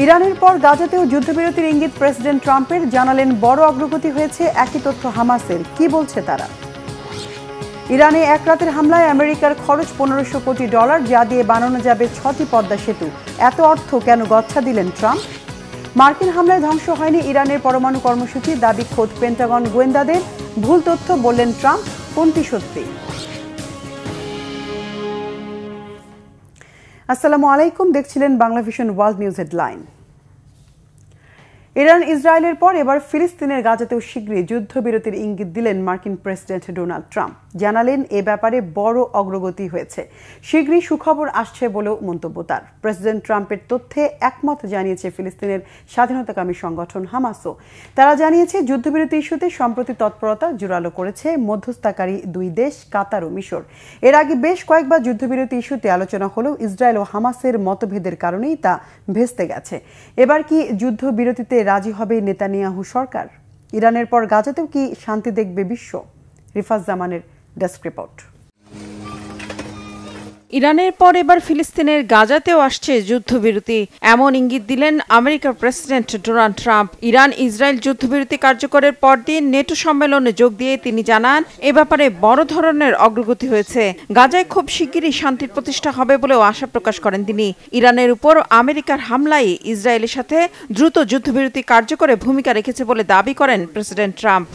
ইরানের পর গাজাতেও যুদ্ধবিরতির ইঙ্গিত প্রেসিডেন্ট ট্রাম্পের, জানালেন বড় অগ্রগতি হয়েছে, একই তথ্য হামাসের। কি বলছে তারা? ইরানে এক রাতের হামলায় আমেরিকার খরচ $1500 কোটি, যা দিয়ে বানানো যাবে 6টি পদ্মা সেতু। এত অর্থ কেন গচ্ছা দিলেন ট্রাম্প? মার্কিন হামলায় ধ্বংস হয়নি ইরানের পরমাণু কর্মসূচি, দাবি খোদ পেন্টাগন গোয়েন্দাদের। ভুল তথ্য বললেন ট্রাম্প, কোনটি সত্যি? আসসালামু আলাইকুম, দেখছিলেন Bangla vision world news headline. Iran ইসরায়েলের পর এবার ফিলিস্তিনের গাজাতেও শীঘ্রই যুদ্ধবিরতির ইঙ্গিত দিলেন মার্কিন প্রেসিডেন্ট ডোনাল্ড ট্রাম্প। জানালেন এ ব্যাপারে বড় অগ্রগতি হয়েছে, শীঘ্রই সুখবর আসছে বলেও মন্তব্য তার। প্রেসিডেন্ট ট্রাম্পের তথ্যে একমত জানিয়েছে ফিলিস্তিনের স্বাধীনতাকামী সংগঠন হামাসও। তারা জানিয়েছে যুদ্ধবিরতি ইস্যুতে সম্প্রতি তৎপরতা জোরালো করেছে মধ্যস্থতাকারী দুই দেশ কাতার ও মিশর। এর আগে বেশ কয়েকবার যুদ্ধবিরতি ইস্যুতে আলোচনা হলেও ইসরায়েল ও হামাসের মতভেদের কারণেই তা ভেস্তে গেছে। এবার কি যুদ্ধবিরতিতে রাজি হবে নেতানিয়াহু সরকার? ইরানের পর গাজাতেও কি শান্তি দেখবে বিশ্ব? রিফাজ জামানের ডেস্ক রিপোর্ট। ইরানের পর এবার ফিলিস্তিনের গাজাতেও আসছে যুদ্ধবিরতি, এমন ইঙ্গিত দিলেন আমেরিকার president Donald Trump. Iran Israel যুদ্ধবিরতি কার্যকরের পরদিন নেটো সম্মেলনে যোগ দিয়ে তিনি জানান এ ব্যাপারে বড় ধরনের অগ্রগতি হয়েছে। গাজায় খুব শিগগিরই শান্তির প্রতিষ্ঠা হবে বলেও আশা প্রকাশ করেন তিনি। ইরানের উপর আমেরিকার হামলায় ইসরায়েলের সাথে দ্রুত যুদ্ধবিরতি কার্যকরে ভূমিকা রেখেছে বলে দাবি করেন প্রেসিডেন্ট ট্রাম্প।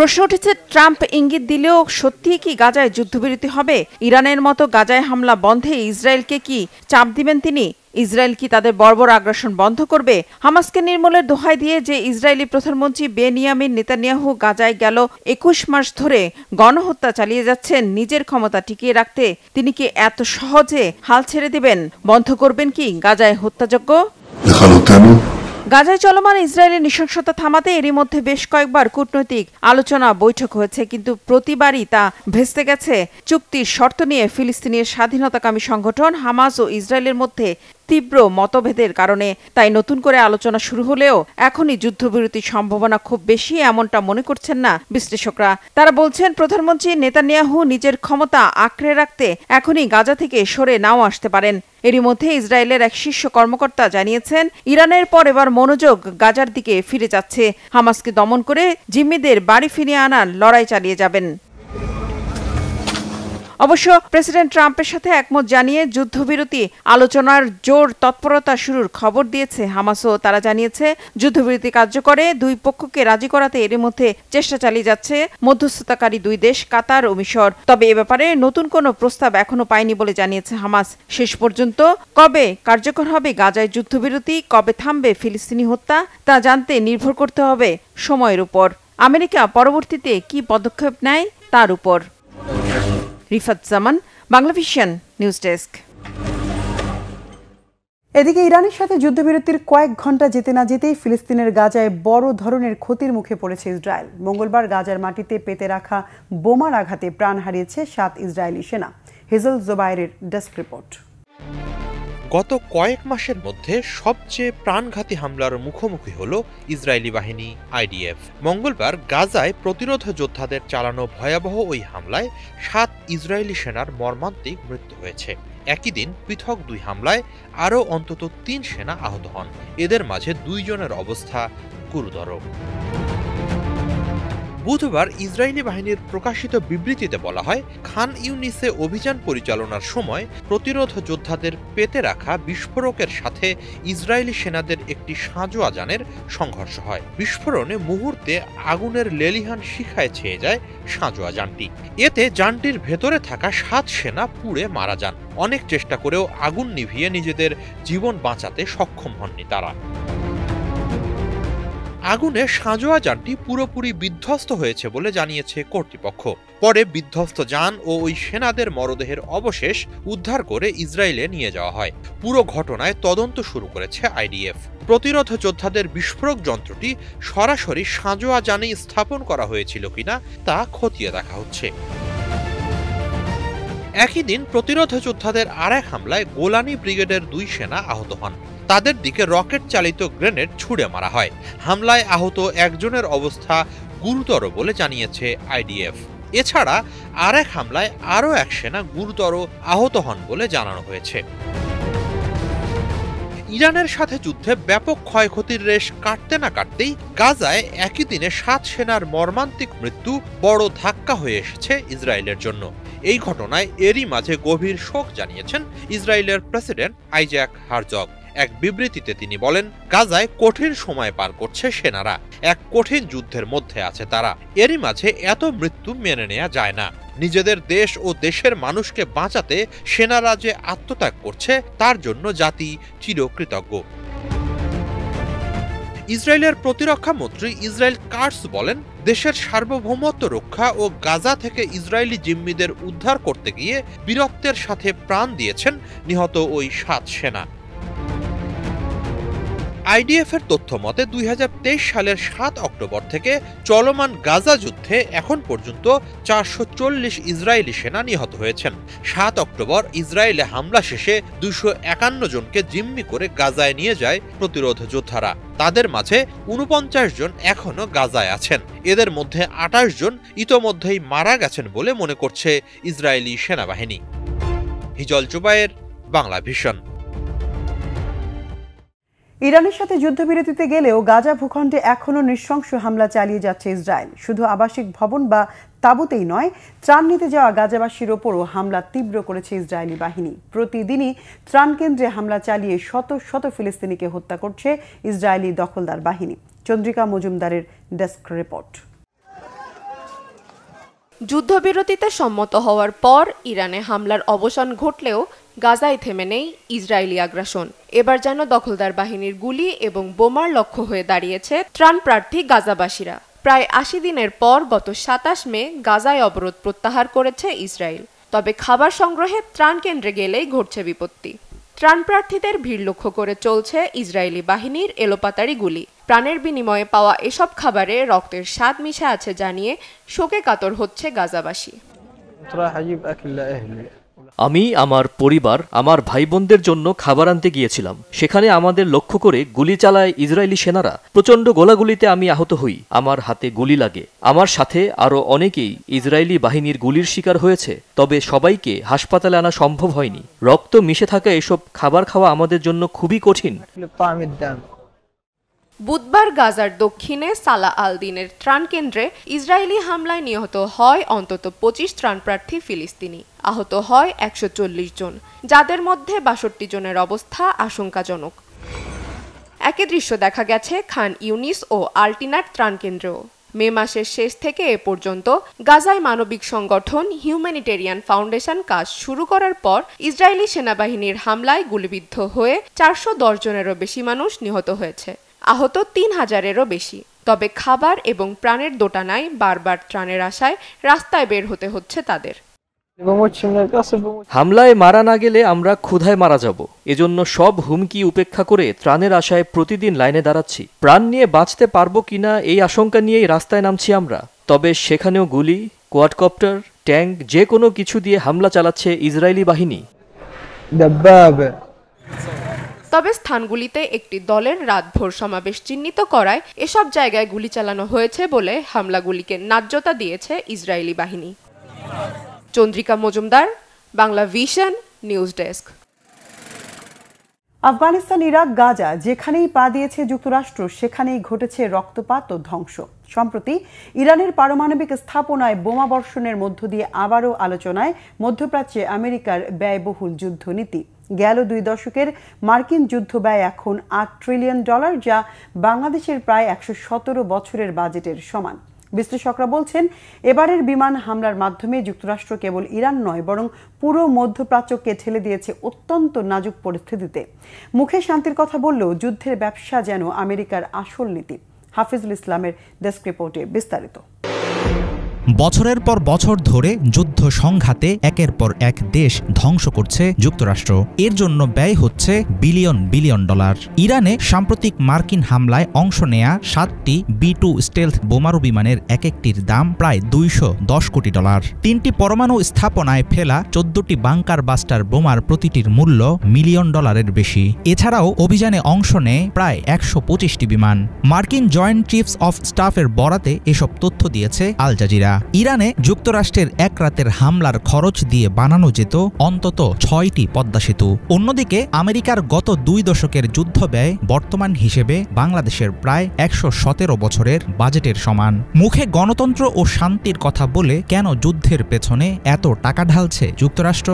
প্রশ্ন উঠেছে, ট্রাম্প ইঙ্গিত দিলেও সত্যিই কি গাজায় যুদ্ধবিরতি হবে? ইরানের মতো গাজায় হামলা বন্ধে ইসরায়েলকে কি চাপ দিবেন তিনি? ইসরায়েল কি তাদের বর্বর আগ্রাসন বন্ধ করবে? হামাসকে নির্মূলের দোহাই দিয়ে যে ইসরায়েলি প্রধানমন্ত্রী বেনিয়ামিন নেতানিয়াহু গাজায় গেল 21 মাস ধরে গণহত্যা চালিয়ে যাচ্ছেন নিজের ক্ষমতা টিকিয়ে রাখতে, তিনি কি এত সহজে হাল ছেড়ে দিবেন? বন্ধ করবেন কি গাজায় হত্যাযজ্ঞ? গাজায় চলমান ইসরায়েলের নৃশংসতা থামাতে এরই মধ্যে বেশ কয়েকবার কূটনৈতিক আলোচনা বৈঠক হয়েছে, কিন্তু প্রতিবারই তা ভেস্তে গেছে চুক্তির শর্ত নিয়ে ফিলিস্তিনের স্বাধীনতাকামী সংগঠন হামাস ও ইসরায়েলের মধ্যে তীব্র মতভেদের কারণে। তাই নতুন করে আলোচনা শুরু হলেও এখনই যুদ্ধবিরতির সম্ভাবনা খুব বেশি এমনটা মনে করছেন না বিশ্লেষকরা। তারা বলছেন প্রধানমন্ত্রী নেতানিয়াহু নিজের ক্ষমতা আঁকড়ে রাখতে এখনই গাজা থেকে সরে নাও আসতে পারেন। এরই মধ্যে ইসরায়েলের এক শীর্ষ কর্মকর্তা জানিয়েছেন ইরানের পর এবার মনোযোগ গাজার দিকে ফিরে যাচ্ছে। হামাসকে দমন করে জিম্মিদের বাড়ি ফিরিয়ে আনার লড়াই চালিয়ে যাবেন। অবশ্য প্রেসিডেন্ট ট্রাম্পের সাথে একমত জানিয়ে যুদ্ধবিরতি আলোচনার জোর তৎপরতা শুরুর খবর দিয়েছে হামাসও। তারা জানিয়েছে যুদ্ধবিরতি কার্যকরে দুই পক্ষকে রাজি করাতে এর মধ্যে চেষ্টা চালিয়ে যাচ্ছে মধ্যস্থতাকারী দুই দেশ কাতার ও মিশর। তবে এ ব্যাপারে নতুন কোনো প্রস্তাব এখনো পায়নি বলে জানিয়েছে হামাস। শেষ পর্যন্ত কবে কার্যকর হবে গাজায় যুদ্ধবিরতি, কবে থামবে ফিলিস্তিনি হত্যা, তা জানতে নির্ভর করতে হবে সময়ের উপর, আমেরিকা পরবর্তীতে কি পদক্ষেপ নেয় তার উপর। রিফাত জামান, বাংলা ভিশন নিউজ ডেস্ক। এদিকে ইরানের সাথে যুদ্ধবিরতির কয়েক ঘন্টা যেতে না যেতেই ফিলিস্তিনের গাজায় বড় ধরনের ক্ষতির মুখে পড়েছে ইসরায়েল। মঙ্গলবার গাজার মাটিতে পেতে রাখা বোমার আঘাতে প্রাণ হারিয়েছে 7 ইসরায়েলি সেনা। হেজেল জোবায়েরের ডেস্ক রিপোর্ট। গত কয়েক মাসের মধ্যে সবচেয়ে প্রাণঘাতী হামলার মুখোমুখি হল ইসরায়েলি বাহিনী আইডিএফ। মঙ্গলবার গাজায় প্রতিরোধ যোদ্ধাদের চালানো ভয়াবহ ওই হামলায় 7 ইসরায়েলি সেনার মর্মান্তিক মৃত্যু হয়েছে। একই দিন পৃথক 2 হামলায় আরও অন্তত 3 সেনা আহত হন। এদের মাঝে 2 জনের অবস্থা গুরুতর। বুধবার ইসরায়েলি বাহিনীর প্রকাশিত বিবৃতিতে বলা হয়, খান ইউনিসে অভিযান পরিচালনার সময় প্রতিরোধ যোদ্ধাদের পেতে রাখা বিস্ফোরকের সাথে ইসরায়েলি সেনাদের একটি সাঁজোয়া যানের সংঘর্ষ হয়। বিস্ফোরণে মুহূর্তে আগুনের লেলিহান শিখায় ছেয়ে যায় সাঁজোয়া যানটি। এতে যানটির ভেতরে থাকা 7 সেনা পুড়ে মারা যান। অনেক চেষ্টা করেও আগুন নিভিয়ে নিজেদের জীবন বাঁচাতে সক্ষম হননি তারা। আগুনে সাঁজোয়া যানটি পুরোপুরি বিধ্বস্ত হয়েছে বলে জানিয়েছে কর্তৃপক্ষ। পরে বিধ্বস্ত যান ও ওই সেনাদের মরদেহের অবশেষ উদ্ধার করে ইসরায়েলে নিয়ে যাওয়া হয়। পুরো ঘটনায় তদন্ত শুরু করেছে আইডিএফ। প্রতিরোধ যোদ্ধাদের বিস্ফোরক যন্ত্রটি সরাসরি সাঁজোয়া যানেই স্থাপন করা হয়েছিল কিনা তা খতিয়ে দেখা হচ্ছে। একই দিন প্রতিরোধ যোদ্ধাদের আরেক হামলায় গোলানি ব্রিগেডের 2 সেনা আহত হন। তাদের দিকে রকেট চালিত গ্রেনেড ছুড়ে মারা হয়। হামলায় আহত একজনের অবস্থা গুরুতর বলে জানিয়েছে আইডিএফ। এছাড়া আরেক হামলায় আরও এক সেনা গুরুতর আহত হন বলে জানানো হয়েছে। ইরানের সাথে যুদ্ধে ব্যাপক ক্ষয়ক্ষতির রেশ কাটতে না কাটতেই গাজায় একই দিনে 7 সেনার মর্মান্তিক মৃত্যু বড় ধাক্কা হয়ে এসেছে ইসরায়েলের জন্য। এই ঘটনায় এরই মাঝে গভীর শোক জানিয়েছেন ইসরায়েলের প্রেসিডেন্ট আইজ্যাক হারজগ। এক বিবৃতিতে তিনি বলেন, গাজায় কঠিন সময় পার করছে সেনারা, এক কঠিন যুদ্ধের মধ্যে আছে তারা। এরই মাঝে এত মৃত্যু মেনে নেওয়া যায় না। নিজেদের দেশ ও দেশের মানুষকে বাঁচাতে সেনারা যে আত্মত্যাগ করছে তার জন্য জাতি চিরকৃতজ্ঞ। ইসরায়েলের প্রতিরক্ষা মন্ত্রী ইসরায়েল কাটস বলেন, দেশের সার্বভৌমত্ব রক্ষা ও গাজা থেকে ইসরায়েলি জিম্মিদের উদ্ধার করতে গিয়ে বীরত্বের সাথে প্রাণ দিয়েছেন নিহত ওই 7 সেনা। আইডিএফ এর তথ্য মতে 2023 সালের 7 অক্টোবর থেকে চলমান গাজা যুদ্ধে এখন পর্যন্ত 440 ইসরায়েলি সেনা নিহত হয়েছেন। 7 অক্টোবর ইসরায়েলে হামলা শেষে 251 জনকে জিম্মি করে গাজায় নিয়ে যায় প্রতিরোধ যোদ্ধারা। তাদের মাঝে 49 জন এখনো গাজায় আছেন। এদের মধ্যে 28 জন ইতোমধ্যেই মারা গেছেন বলে মনে করছে ইসরায়েলি সেনাবাহিনী। হিজল জুবায়ের, বাংলা ভিশন। ইরানের সাথে যুদ্ধবিরতিতে গেলেও গাজা ভূখণ্ডে এখনও নৃশংস হামলা চালিয়ে যাচ্ছে ইসরায়েল। শুধু আবাসিক ভবন বা তাঁবুতেই নয়, ত্রাণ নিতে যাওয়া গাজাবাসীর ওপরও হামলা তীব্র করেছে ইসরায়েলি বাহিনী। প্রতিদিনই ত্রাণ কেন্দ্রে হামলা চালিয়ে শত শত ফিলিস্তিনিকে হত্যা করছে ইসরায়েলি দখলদার বাহিনী। চন্দ্রিকা মজুমদারের ডেস্ক রিপোর্ট। যুদ্ধবিরতিতে সম্মত হওয়ার পর ইরানে হামলার অবসান ঘটলেও গাজায় থেমে নেই ইসরায়েলি আগ্রাসন। এবার যেন দখলদার বাহিনীর গুলি এবং বোমার লক্ষ্য হয়ে দাঁড়িয়েছে ত্রাণপ্রার্থী গাজাবাসীরা। প্রায় 80 দিনের পর গত 27 মে গাজায় অবরোধ প্রত্যাহার করেছে ইসরায়েল। তবে খাবার সংগ্রহে ত্রাণ কেন্দ্রে গেলেই ঘটছে বিপত্তি। ত্রাণপ্রার্থীদের ভিড় লক্ষ্য করে চলছে ইসরায়েলি বাহিনীর এলোপাতাড়ি গুলি। প্রাণের বিনিময়ে পাওয়া এসব খাবারে রক্তের স্বাদ মিশে আছে জানিয়ে শোকে কাতর হচ্ছে গাজাবাসী। আমি আমার পরিবার, আমার ভাই বোনদের জন্য খাবার আনতে গিয়েছিলাম। সেখানে আমাদের লক্ষ্য করে গুলি চালায় ইসরায়েলি সেনারা। প্রচণ্ড গোলাগুলিতে আমি আহত হই, আমার হাতে গুলি লাগে। আমার সাথে আরও অনেকেই ইসরায়েলি বাহিনীর গুলির শিকার হয়েছে। তবে সবাইকে হাসপাতালে আনা সম্ভব হয়নি। রক্ত মিশে থাকা এসব খাবার খাওয়া আমাদের জন্য খুবই কঠিন। বুধবার গাজার দক্ষিণে সালা আল দিনের ত্রাণ কেন্দ্রে ইসরায়েলি হামলায় নিহত হয় অন্তত 25 ত্রাণপ্রার্থী ফিলিস্তিনি। আহত হয় 140 জন, যাদের মধ্যে 62 জনের অবস্থা আশঙ্কাজনক। একই দৃশ্য দেখা গেছে খান ইউনিস ও আলটিনাট ত্রাণ কেন্দ্রেও। মে মাসের শেষ থেকে এ পর্যন্ত গাজায় মানবিক সংগঠন হিউম্যানিটেরিয়ান ফাউন্ডেশন কাজ শুরু করার পর ইসরায়েলি সেনাবাহিনীর হামলায় গুলিবিদ্ধ হয়ে 410 জনেরও বেশি মানুষ নিহত হয়েছে। আহত 3000-এরও বেশি। তবে খাবার এবং প্রাণের দোটানায় বারবার ত্রাণের আশায় রাস্তায় বের হতে হচ্ছে তাদের। হামলায় মারা না গেলে আমরা ক্ষুধায় মারা যাব। এজন্য সব হুমকি উপেক্ষা করে ত্রাণের আশায় প্রতিদিন লাইনে দাঁড়াচ্ছি। প্রাণ নিয়ে বাঁচতে পারবো কিনা এই আশঙ্কা নিয়েই রাস্তায় নামছি আমরা। তবে সেখানেও গুলি, কোয়াডকপ্টার, ট্যাঙ্ক যে কোনো কিছু দিয়ে হামলা চালাচ্ছে ইসরায়েলি বাহিনী। তবে স্থানগুলিতে একটি দলের রাতভর সমাবেশ চিহ্নিত করায় এসব জায়গায় গুলি চালানো হয়েছে বলে হামলাগুলিকে ন্যায্যতা দিয়েছে ইসরায়েলি বাহিনী। Chandrika Majumdar, Bangla vision, news desk. Afghanistan, Iraq, Gaza যেখানেই পা দিয়েছে যুক্তরাষ্ট্র সেখানেই ঘটেছে রক্তপাত ও ধ্বংস। সম্প্রতি ইরানের পারমাণবিক স্থাপনায় বোমা বর্ষণের মধ্য দিয়ে আবারও আলোচনায় মধ্যপ্রাচ্যে আমেরিকার ব্যয়বহুল যুদ্ধনীতি। গেল 2 দশকের মার্কিন যুদ্ধ ব্যয় এখন $8 ট্রিলিয়ন, যা বাংলাদেশের প্রায় 117 বছরের বাজেটের সমান। বিশ্লেষকরা বলছেন, এবারের বিমান হামলার মাধ্যমে যুক্তরাষ্ট্র কেবল ইরান নয় বরং পুরো মধ্যপ্রাচ্যকে ঠেলে দিয়েছে অত্যন্ত নাজুক পরিস্থিতিতে। মুখে শান্তির কথা বললেও যুদ্ধের ব্যবসা যেন আমেরিকার আসল নীতি। হাফিজুল ইসলামের ডেস্ক রিপোর্টে বিস্তারিত। বছরের পর বছর ধরে যুদ্ধ সংঘাতে একের পর এক দেশ ধ্বংস করছে যুক্তরাষ্ট্র। এর জন্য ব্যয় হচ্ছে বিলিয়ন বিলিয়ন ডলার। ইরানে সাম্প্রতিক মার্কিন হামলায় অংশ নেয়া 7টি B-2 স্টেলথ বোমারু বিমানের এক একটির দাম প্রায় $210 কোটি। 3টি পরমাণু স্থাপনায় ফেলা 14টি বাংকার বাস্টার বোমার প্রতিটির মূল্য $মিলিয়ন বেশি। এছাড়াও অভিযানে অংশ নেয় প্রায় 125টি বিমান। মার্কিন জয়েন্ট চিফস অফ স্টাফের বরাতে এসব তথ্য দিয়েছে আল জাজিরা। ইরানে যুক্তরাষ্ট্রের এক রাতের হামলার খরচ দিয়ে বানানো যেত অন্তত 6টি পদ্মা সেতু। অন্যদিকে আমেরিকার গত 2 দশকের যুদ্ধ ব্যয় বর্তমান হিসেবে বাংলাদেশের প্রায় 117 বছরের বাজেটের সমান। মুখে গণতন্ত্র ও শান্তির কথা বলে কেন যুদ্ধের পেছনে এত টাকা ঢালছে যুক্তরাষ্ট্র?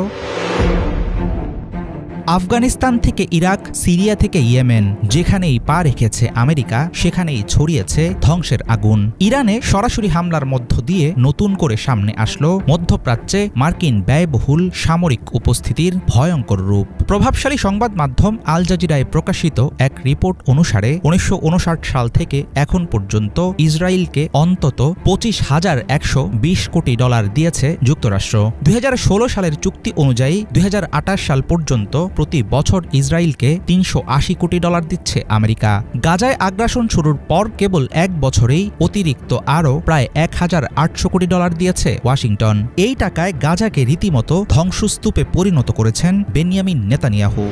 আফগানিস্তান থেকে ইরাক, সিরিয়া থেকে ইয়েমেন, যেখানেই পা রেখেছে আমেরিকা সেখানেই ছড়িয়েছে ধ্বংসের আগুন। ইরানে সরাসরি হামলার মধ্য দিয়ে নতুন করে সামনে আসলো মধ্যপ্রাচ্যে মার্কিন ব্যয়বহুল সামরিক উপস্থিতির ভয়ঙ্কর রূপ। প্রভাবশালী সংবাদ মাধ্যম আল জাজিরায় প্রকাশিত এক রিপোর্ট অনুসারে 1959 সাল থেকে এখন পর্যন্ত ইসরায়েলকে অন্তত $25,120 কোটি দিয়েছে যুক্তরাষ্ট্র। 2016 সালের চুক্তি অনুযায়ী 2028 সাল পর্যন্ত প্রতি বছর ইসরায়েলকে $380 কোটি দিচ্ছে আমেরিকা। গাজায় আগ্রাসন শুরুর পর কেবল 1 বছরেই অতিরিক্ত আরও প্রায় $1,800 কোটি দিয়েছে ওয়াশিংটন। এই টাকায় গাজাকে রীতিমতো ধ্বংসস্তূপে পরিণত করেছেন বেনিয়ামিন নেতানিয়াহু।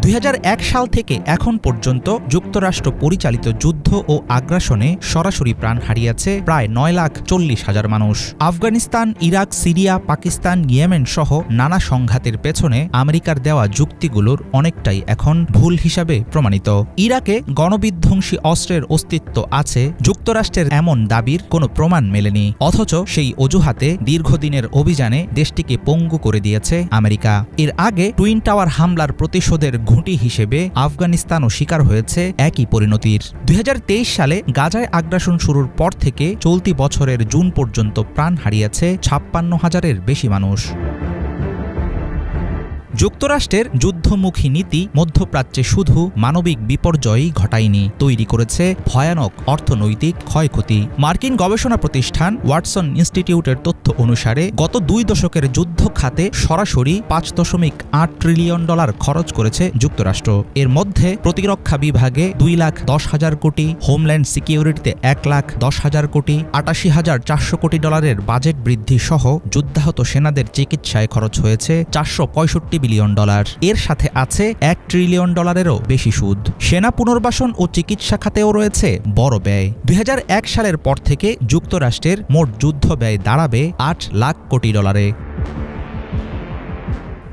2001 সাল থেকে এখন পর্যন্ত যুক্তরাষ্ট্র পরিচালিত যুদ্ধ ও আগ্রাসনে সরাসরি প্রাণ হারিয়েছে প্রায় 9,40,000 মানুষ। Afghanistan, Iraq, Syria, Pakistan, Yemen সহ নানা সংঘাতের পেছনে আমেরিকার দেওয়া যুক্তিগুলোর অনেকটাই এখন ভুল হিসাবে প্রমাণিত। ইরাকে গণবিধ্বংসী অস্ত্রের অস্তিত্ব আছে, যুক্তরাষ্ট্রের এমন দাবির কোনো প্রমাণ মেলেনি, অথচ সেই অজুহাতে দীর্ঘদিনের অভিযানে দেশটিকে পঙ্গু করে দিয়েছে আমেরিকা। এর আগে টুইন টাওয়ার হামলার প্রতিশোধের ঘুঁটি হিসেবে আফগানিস্তানও শিকার হয়েছে একই পরিণতির। 2023 সালে গাজায় আগ্রাসন শুরুর পর থেকে চলতি বছরের জুন পর্যন্ত প্রাণ হারিয়েছে 56,000-এর বেশি মানুষ। যুক্তরাষ্ট্রের যুদ্ধমুখী নীতি মধ্যপ্রাচ্যে শুধু মানবিক বিপর্যয়ই ঘটায়নি, তৈরি করেছে ভয়ানক অর্থনৈতিক ক্ষয়ক্ষতি। মার্কিন গবেষণা প্রতিষ্ঠান ওয়াটসন ইনস্টিটিউটের তথ্য অনুসারে গত 2 দশকের যুদ্ধ খাতে সরাসরি $5.8 ট্রিলিয়ন খরচ করেছে যুক্তরাষ্ট্র। এর মধ্যে প্রতিরক্ষা বিভাগে $2,10,000 কোটি, হোমল্যান্ড সিকিউরিটিতে $1,10,000 কোটি, $88,400 কোটি বাজেট বৃদ্ধি সহ যুদ্ধাহত সেনাদের চিকিৎসায় খরচ হয়েছে $465 বিলিয়ন। এর সাথে আছে $1 ট্রিলিয়ন বেশি সুদ। সেনা পুনর্বাসন ও চিকিৎসা খাতেও রয়েছে বড় ব্যয়। 2001 সালের পর থেকে যুক্তরাষ্ট্রের মোট যুদ্ধ ব্যয় দাঁড়াবে $8 লাখ কোটি।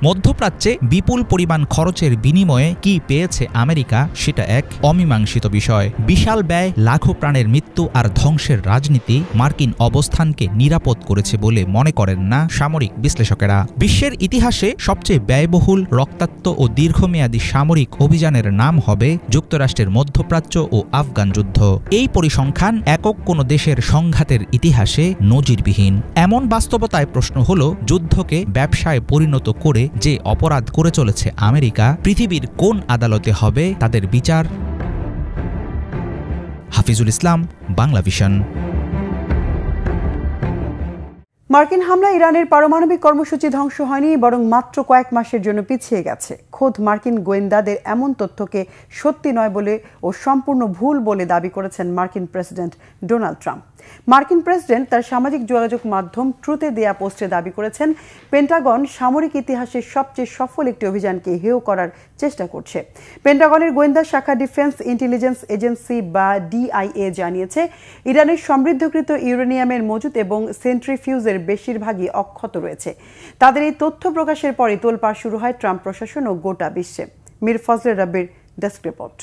মধ্যপ্রাচ্যে বিপুল পরিমাণ খরচের বিনিময়ে কি পেয়েছে আমেরিকা সেটা এক অমীমাংসিত বিষয়। বিশাল ব্যয়, লাখো প্রাণের মৃত্যু আর ধ্বংসের রাজনীতি মার্কিন অবস্থানকে নিরাপদ করেছে বলে মনে করেন না সামরিক বিশ্লেষকেরা। বিশ্বের ইতিহাসে সবচেয়ে ব্যয়বহুল, রক্তাক্ত ও দীর্ঘমেয়াদী সামরিক অভিযানের নাম হবে যুক্তরাষ্ট্রের মধ্যপ্রাচ্য ও আফগান যুদ্ধ। এই পরিসংখ্যান একক কোনো দেশের সংঘাতের ইতিহাসে নজিরবিহীন। এমন বাস্তবতায় প্রশ্ন হল, যুদ্ধকে ব্যবসায় পরিণত করে যে অপরাধ করে চলেছে আমেরিকা, পৃথিবীর কোন আদালতে হবে তাদের বিচার? হাফিজুল ইসলাম, বাংলা ভিশন। মার্কিন হামলা ইরানের পারমাণবিক কর্মসূচি ধ্বংস হয়নি, বরং মাত্র কয়েক মাসের জন্য পিছিয়ে গেছে। খোদ মার্কিন গোয়েন্দাদের এমন তথ্যকে সত্যি নয় বলে ও সম্পূর্ণ ভুল বলে দাবি করেছেন মার্কিন প্রেসিডেন্ট ডোনাল্ড ট্রাম্প। মার্কিন প্রেসিডেন্ট তার সামাজিক যোগাযোগ মাধ্যম ট্রুথে দেয়া পোস্টে দাবি করেছেন, পেন্টাগন সামরিক ইতিহাসের সবচেয়ে সফল একটি অভিযানকে হেয় করার চেষ্টা করছে। পেন্টাগনের গোয়েন্দা শাখা ডিফেন্স ইন্টেলিজেন্স এজেন্সি বা ডিআইএ জানিয়েছে, ইরানের সমৃদ্ধকৃত ইউরেনিয়ামের মজুত এবং সেন্ট্রিফিউজের বেশিরভাগই অক্ষত রয়েছে। তাদের এই তথ্য প্রকাশের পরই তোলপাড় শুরু হয় ট্রাম্প প্রশাসন ও গোটা বিশ্বে। মীর ফজলে রাব্বির ডেস্ক রিপোর্ট।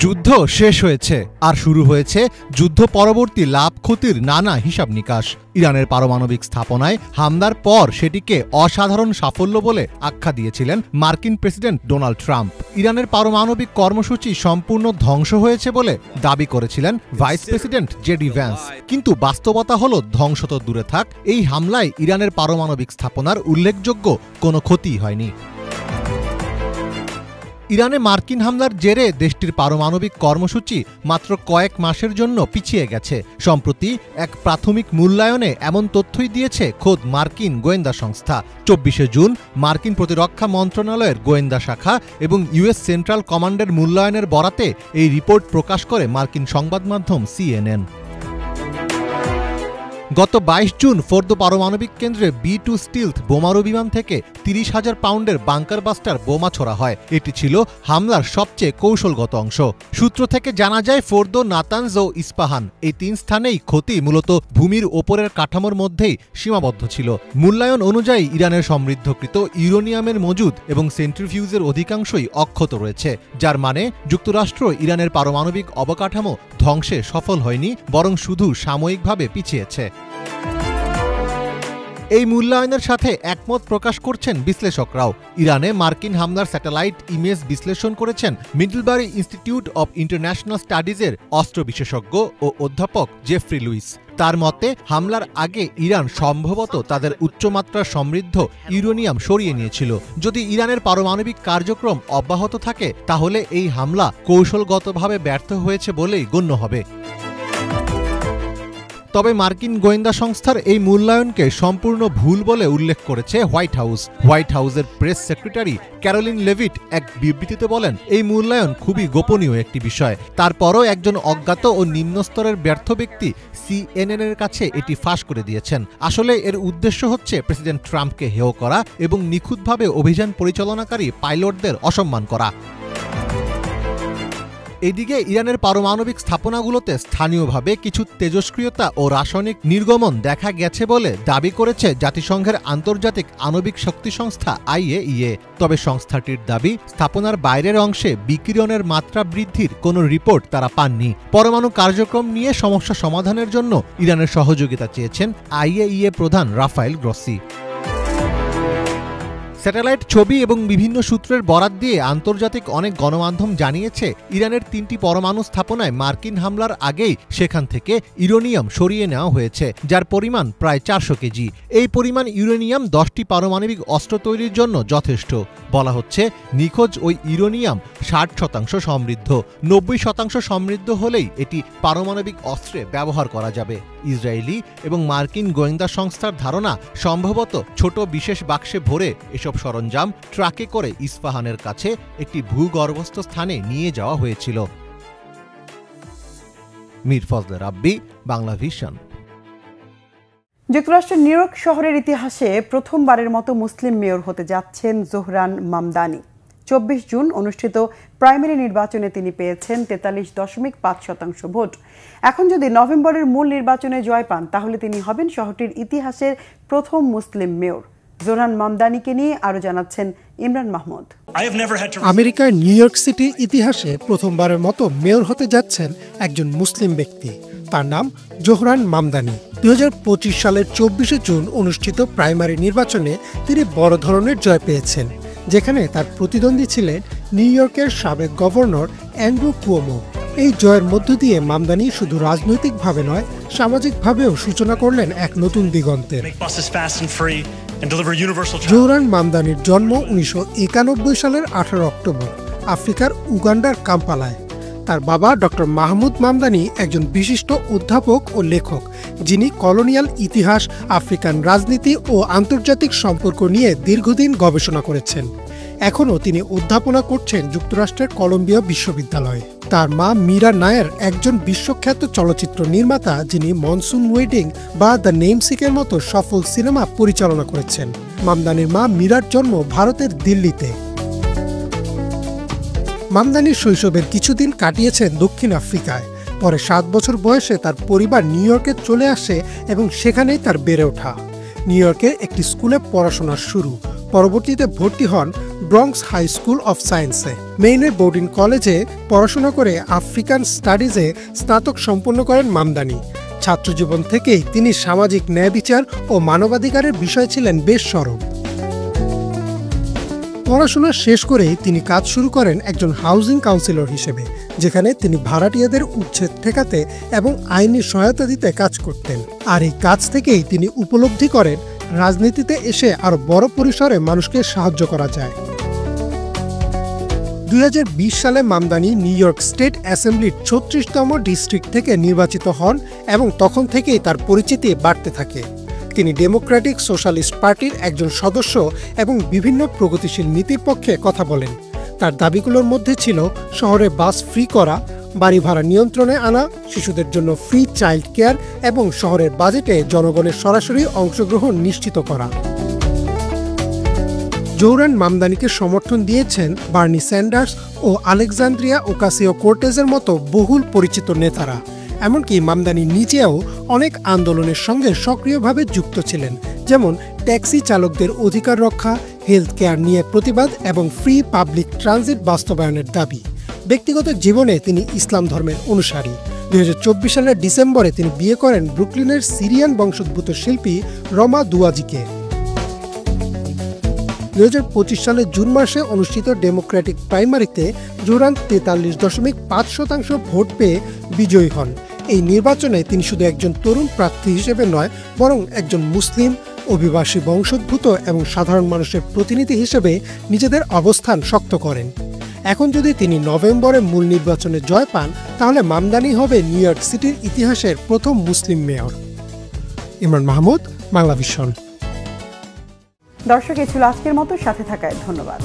যুদ্ধ শেষ হয়েছে, আর শুরু হয়েছে যুদ্ধ পরবর্তী লাভ ক্ষতির নানা হিসাব নিকাশ। ইরানের পারমাণবিক স্থাপনায় হামলার পর সেটিকে অসাধারণ সাফল্য বলে আখ্যা দিয়েছিলেন মার্কিন প্রেসিডেন্ট ডোনাল্ড ট্রাম্প। ইরানের পারমাণবিক কর্মসূচি সম্পূর্ণ ধ্বংস হয়েছে বলে দাবি করেছিলেন ভাইস প্রেসিডেন্ট জেডি ভ্যান্স। কিন্তু বাস্তবতা হলো, ধ্বংস তো দূরে থাক, এই হামলায় ইরানের পারমাণবিক স্থাপনার উল্লেখযোগ্য কোনো ক্ষতি হয়নি। ইরানে মার্কিন হামলার জেরে দেশটির পারমাণবিক কর্মসূচি মাত্র কয়েক মাসের জন্য পিছিয়ে গেছে। সম্প্রতি এক প্রাথমিক মূল্যায়নে এমন তথ্যই দিয়েছে খোদ মার্কিন গোয়েন্দা সংস্থা। 24শে জুন মার্কিন প্রতিরক্ষা মন্ত্রণালয়ের গোয়েন্দা শাখা এবং ইউএস সেন্ট্রাল কমান্ডের মূল্যায়নের বরাতে এই রিপোর্ট প্রকাশ করে মার্কিন সংবাদ মাধ্যম সিএনএন। গত 22 জুন ফোর্দো পারমাণবিক কেন্দ্রে B2 স্টিলথ বোমারু বিমান থেকে 30,000 পাউন্ডের বাংকার বাস্টার বোমা ছোড়া হয়। এটি ছিল হামলার সবচেয়ে কৌশলগত অংশ। সূত্র থেকে জানা যায় ফোর্দো, নাতানজ ও ইস্পাহান এই 3 স্থানেই ক্ষতি মূলত ভূমির ওপরের কাঠামোর মধ্যেই সীমাবদ্ধ ছিল। মূল্যায়ন অনুযায়ী ইরানের সমৃদ্ধকৃত ইউরেনিয়ামের মজুদ এবং সেন্ট্রিফিউজের অধিকাংশই অক্ষত রয়েছে, যার মানে যুক্তরাষ্ট্র ইরানের পারমাণবিক অবকাঠামো ধ্বংসে সফল হয়নি, বরং শুধু সাময়িকভাবে পিছিয়েছে। এই মূল্যায়নের সাথে একমত প্রকাশ করছেন বিশ্লেষকরাও। ইরানে মার্কিন হামলার স্যাটেলাইট ইমেজ বিশ্লেষণ করেছেন মিডলবারি ইনস্টিটিউট অব ইন্টারন্যাশনাল স্টাডিজের অস্ত্র বিশেষজ্ঞ ও অধ্যাপক জেফ্রি লুইস। তার মতে হামলার আগে ইরান সম্ভবত তাদের উচ্চমাত্রার সমৃদ্ধ ইউরেনিয়াম সরিয়ে নিয়েছিল। যদি ইরানের পারমাণবিক কার্যক্রম অব্যাহত থাকে তাহলে এই হামলা কৌশলগতভাবে ব্যর্থ হয়েছে বলেই গণ্য হবে। তবে মার্কিন গোয়েন্দা সংস্থার এই মূল্যায়নকে সম্পূর্ণ ভুল বলে উল্লেখ করেছে হোয়াইট হাউস। হোয়াইট হাউসের প্রেস সেক্রেটারি ক্যারোলিন লেভিট এক বিবৃতিতে বলেন, এই মূল্যায়ন খুবই গোপনীয় একটি বিষয়। তারপরও একজন অজ্ঞাত ও নিম্নস্তরের ব্যর্থ ব্যক্তি CNN এর কাছে এটি ফাঁস করে দিয়েছেন। আসলে এর উদ্দেশ্য হচ্ছে প্রেসিডেন্ট ট্রাম্পকে হেয় করা এবং নিখুঁতভাবে অভিযান পরিচালনাকারী পাইলটদের অসম্মান করা। এদিকে ইরানের পারমাণবিক স্থাপনাগুলোতে স্থানীয়ভাবে কিছু তেজস্ক্রিয়তা ও রাসায়নিক নির্গমন দেখা গেছে বলে দাবি করেছে জাতিসংঘের আন্তর্জাতিক আণবিক শক্তি সংস্থা IAEA। তবে সংস্থাটির দাবি, স্থাপনার বাইরের অংশে বিকিরণের মাত্রা বৃদ্ধির কোনো রিপোর্ট তারা পাননি। পরমাণু কার্যক্রম নিয়ে সমস্যা সমাধানের জন্য ইরানের সহযোগিতা চেয়েছেন IAEA প্রধান রাফায়েল গ্রসি। স্যাটেলাইট ছবি এবং বিভিন্ন সূত্রের বরাত দিয়ে আন্তর্জাতিক অনেক গণমাধ্যম জানিয়েছে ইরানের 3টি পরমাণু স্থাপনায় মার্কিন হামলার আগেই সেখান থেকে ইউরেনিয়াম সরিয়ে নেওয়া হয়েছে, যার পরিমাণ প্রায় 400 কেজি। এই পরিমাণ ইউরেনিয়াম 10টি পারমাণবিক অস্ত্র তৈরির জন্য যথেষ্ট। বলা হচ্ছে নিখোঁজ ওই ইউরেনিয়াম 60% সমৃদ্ধ। 90% সমৃদ্ধ হলেই এটি পারমাণবিক অস্ত্রে ব্যবহার করা যাবে। ইসরায়েলি এবং মার্কিন গোয়েন্দা সংস্থার ধারণা, সম্ভবত ছোট বিশেষ বাক্সে ভরে এসব সরঞ্জাম ট্রাকে করে ইস্পাহানের কাছে একটি ভূগর্ভস্থ স্থানে নিয়ে যাওয়া হয়েছিল। মীর ফজলে রাব্বি, বাংলা ভিশন। যুক্তরাষ্ট্রের নিউ ইয়র্ক শহরের ইতিহাসে প্রথমবারের মতো মুসলিম মেয়র হতে যাচ্ছেন জোহরান মামদানি। 24 জুন অনুষ্ঠিত প্রাইমারি নির্বাচনে তিনি পেয়েছেন 43.5% ভোট। এখন যদি নভেম্বরের মূল নির্বাচনে জয় পান তাহলে তিনি হবেন শহরটির ইতিহাসের প্রথম মুসলিম মেয়র। জোহরান মামদানিকে নিয়ে আরো জানাচ্ছেন ইমরান মাহমুদ। আমেরিকার নিউ ইয়র্ক সিটির ইতিহাসে প্রথমবারের মতো মেয়র হতে যাচ্ছেন একজন মুসলিম ব্যক্তি। তার নাম জোহরান মামদানি। 2025 সালের 24 জুন অনুষ্ঠিত প্রাইমারি নির্বাচনে তিনি বড় ধরনের জয় পেয়েছেন, যেখানে তার প্রতিদ্বন্দ্বী ছিলেন নিউ ইয়র্কের সাবেক গভর্নর অ্যান্ড্রু কুয়োমো। এই জয়ের মধ্য দিয়ে মামদানি শুধু রাজনৈতিকভাবে নয়, সামাজিকভাবেও সূচনা করলেন এক নতুন দিগন্তের। জোহরান মামদানির জন্ম 1991 সালের 18 অক্টোবর আফ্রিকার উগান্ডার কাম্পালায়। তার বাবা ডক্টর মাহমুদ মামদানি একজন বিশিষ্ট অধ্যাপক ও লেখক, যিনি কলোনিয়াল ইতিহাস, আফ্রিকান রাজনীতি ও আন্তর্জাতিক সম্পর্ক নিয়ে দীর্ঘদিন গবেষণা করেছেন। এখনও তিনি অধ্যাপনা করছেন যুক্তরাষ্ট্রের কলম্বিয়া বিশ্ববিদ্যালয়ে। তার মা মীরা নায়ার একজন বিশ্বখ্যাত চলচ্চিত্র নির্মাতা, যিনি মনসুন ওয়েডিং বা দ্য নেমসিকের মতো সফল সিনেমা পরিচালনা করেছেন। মামদানির মা মীরার জন্ম ভারতের দিল্লিতে। মামদানির শৈশবের কিছুদিন কাটিয়েছেন দক্ষিণ আফ্রিকায়। পরে 7 বছর বয়সে তার পরিবার নিউ ইয়র্কে চলে আসে এবং সেখানেই তার বেড়ে ওঠা। নিউ ইয়র্কের একটি স্কুলে পড়াশোনার শুরু। পরবর্তীতে ভর্তি হন ব্রঙ্কস হাই স্কুল অফ সায়েন্সে। মেইনের বোর্ডিং কলেজে পড়াশোনা করে আফ্রিকান স্টাডিজে স্নাতক সম্পন্ন করেন মামদানি। ছাত্রজীবন থেকেই তিনি সামাজিক ন্যায় বিচার ও মানবাধিকারের বিষয় ছিলেন বেশ সরব। পড়াশোনা শেষ করেই তিনি কাজ শুরু করেন একজন হাউজিং কাউন্সিলর হিসেবে, যেখানে তিনি ভাড়াটিয়াদের উচ্ছেদ ঠেকাতে এবং আইনি সহায়তা দিতে কাজ করতেন। আর এই কাজ থেকেই তিনি উপলব্ধি করেন রাজনীতিতে এসে আরো বড় পরিসরে মানুষকে সাহায্য করা যায়। 2020 সালে মামদানি নিউ ইয়র্ক স্টেট অ্যাসেম্বলির 36তম ডিস্ট্রিক্ট থেকে নির্বাচিত হন এবং তখন থেকেই তার পরিচিতি বাড়তে থাকে। তিনি ডেমোক্রেটিক সোশ্যালিস্ট পার্টির একজন সদস্য এবং বিভিন্ন প্রগতিশীল নীতির পক্ষে কথা বলেন। তার দাবিগুলোর মধ্যে ছিল শহরে বাস ফ্রি করা, বাড়ি ভাড়া নিয়ন্ত্রণে আনা, শিশুদের জন্য ফ্রি চাইল্ড কেয়ার এবং শহরের বাজেটে জনগণের সরাসরি অংশগ্রহণ নিশ্চিত করা। জোহরান মামদানিকে সমর্থন দিয়েছেন বার্নি স্যান্ডার্স ও আলেকজান্দ্রিয়া ওকাসিও-কোর্টেজের মতো বহুল পরিচিত নেতারা। এমনকি মামদানি নিজেও অনেক আন্দোলনের সঙ্গে সক্রিয়ভাবে যুক্ত ছিলেন, যেমন ট্যাক্সি চালকদের অধিকার রক্ষা, হেলথ কেয়ার নিয়ে প্রতিবাদ এবং ফ্রি পাবলিক ট্রানজিট বাস্তবায়নের দাবি। ব্যক্তিগত জীবনে তিনি ইসলাম ধর্মের অনুসারী। 2024 সালের ডিসেম্বরে তিনি বিয়ে করেন ব্রুকলিনের সিরিয়ান বংশোদ্ভূত শিল্পী রমা দুয়াজিকে। 2025 সালের জুন মাসে অনুষ্ঠিত ডেমোক্রেটিক প্রাইমারিতে জোহরান 43.5% ভোট পেয়ে বিজয়ী হন। এই নির্বাচনে তিনি শুধু একজন তরুণ প্রার্থী হিসেবে নয়, বরং একজন মুসলিম, অভিবাসী বংশোদ্ভূত এবং সাধারণ মানুষের প্রতিনিধি হিসেবে নিজেদের অবস্থান শক্ত করেন। এখন যদি তিনি নভেম্বরে মূল নির্বাচনে জয় পান, তাহলে মামদানি হবে নিউ ইয়র্ক সিটির ইতিহাসের প্রথম মুসলিম মেয়র। ইমরান মাহমুদ, বাংলা ভিশন। দর্শক, এ ছিল আজকের মতো, সাথে থাকায় ধন্যবাদ।